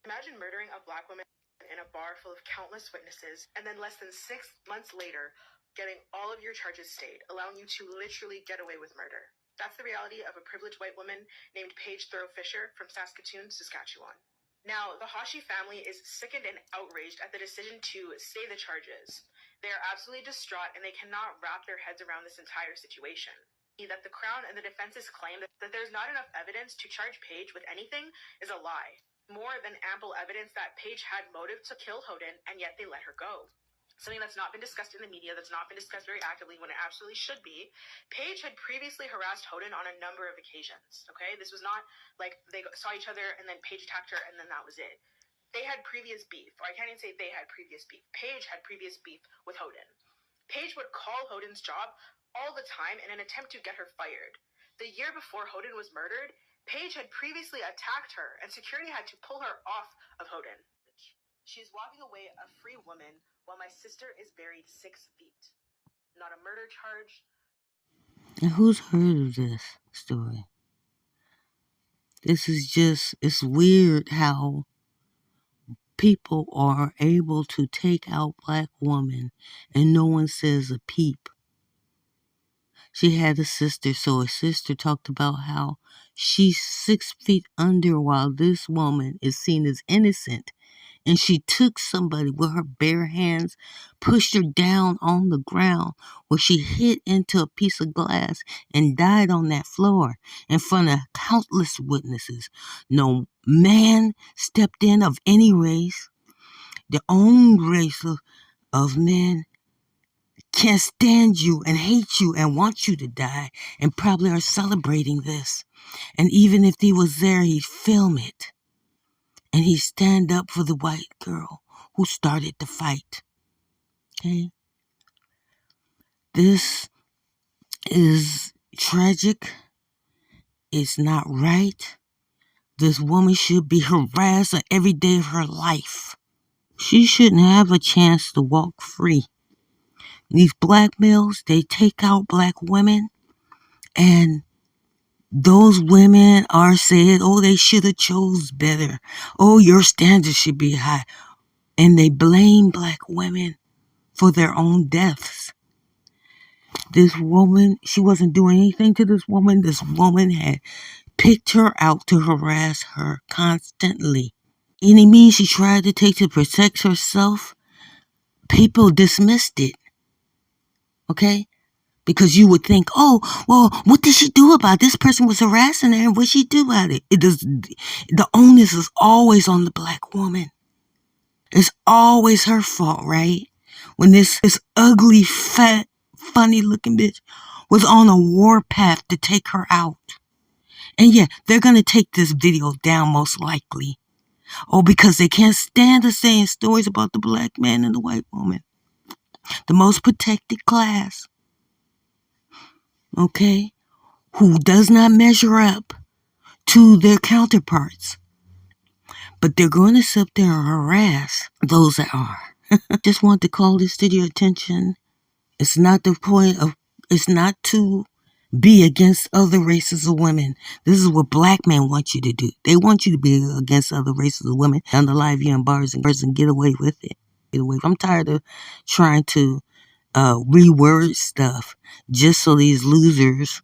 Imagine murdering a Black woman in a bar full of countless witnesses, and then less than 6 months later, getting all of your charges stayed, allowing you to literally get away with murder. That's the reality of a privileged white woman named Paige Thoreau Fisher from Saskatoon, Saskatchewan. Now, the Hashi family is sickened and outraged at the decision to stay the charges. They are absolutely distraught, and they cannot wrap their heads around this entire situation. That the Crown and the defense's claim that there's not enough evidence to charge Paige with anything is a lie. More than ample evidence that Paige had motive to kill Hoden, and yet they let her go. Something that's not been discussed in the media, that's not been discussed very actively when it absolutely should be. Paige had previously harassed Hoden on a number of occasions, okay? This was not like they saw each other and then Paige attacked her and then that was it. They had previous beef, or I can't even say they had previous beef. Paige had previous beef with Hoden. Paige would call Hoden's job all the time in an attempt to get her fired. The year before Hoden was murdered, Paige had previously attacked her, and security had to pull her off of Hoden. She is walking away a free woman while my sister is buried 6 feet. Not a murder charge. And who's heard of this story? This is just, it's weird how people are able to take out Black women and no one says a peep. She had a sister, so her sister talked about how she's 6 feet under while this woman is seen as innocent. And she took somebody with her bare hands, pushed her down on the ground where she hit into a piece of glass and died on that floor in front of countless witnesses. No man stepped in of any race. The own race of men can't stand you and hate you and want you to die and probably are celebrating this. And even if he was there, he'd film it. And he'd stand up for the white girl who started the fight. Okay? This is tragic. It's not right. This woman should be harassed every day of her life. She shouldn't have a chance to walk free. These Black males, they take out Black women, and those women are said, oh, they should have chose better. Oh, your standards should be high. And they blame Black women for their own deaths. This woman, she wasn't doing anything to this woman. This woman had picked her out to harass her constantly. Any means she tried to take to protect herself, people dismissed it. Okay? Because you would think, oh, well, what did she do about it? This person was harassing her, and what did she do about it? The onus is always on the Black woman. It's always her fault, right? When this ugly, fat, funny-looking bitch was on a warpath to take her out. And yeah, they're going to take this video down most likely. Oh, because they can't stand us saying stories about the Black man and the white woman. The most protected class. Okay? Who does not measure up to their counterparts. But they're going to sit there and harass those that are. Just want to call this to your attention. It's not the point of, it's not to be against other races of women. This is what Black men want you to do. They want you to be against other races of women, unalive you in bars and get away with it. Get away. I'm tired of trying to reword stuff just so these losers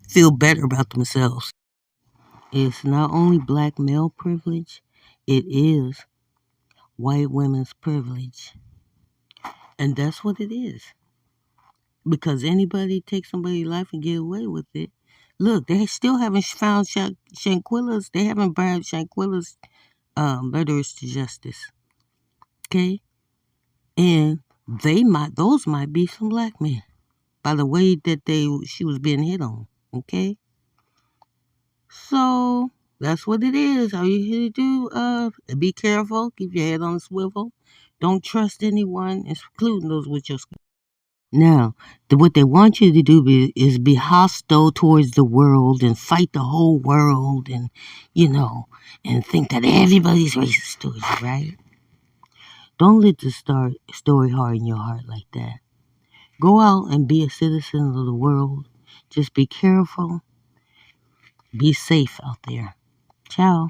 feel better about themselves. It's not only Black male privilege, it is white women's privilege. And that's what it is. Because anybody take somebody's life and get away with it. Look, they still haven't found Shanquilla's. They haven't brought Shanquilla's murderers to justice. Okay? And those might be some Black men. By the way that she was being hit on. Okay? So that's what it is. All you here to do, be careful, keep your head on a swivel. Don't trust anyone, including those with your skin. Now, what they want you to do is be hostile towards the world and fight the whole world and, and think that everybody's racist towards you, right? Don't let the story harden your heart like that. Go out and be a citizen of the world. Just be careful. Be safe out there. Ciao.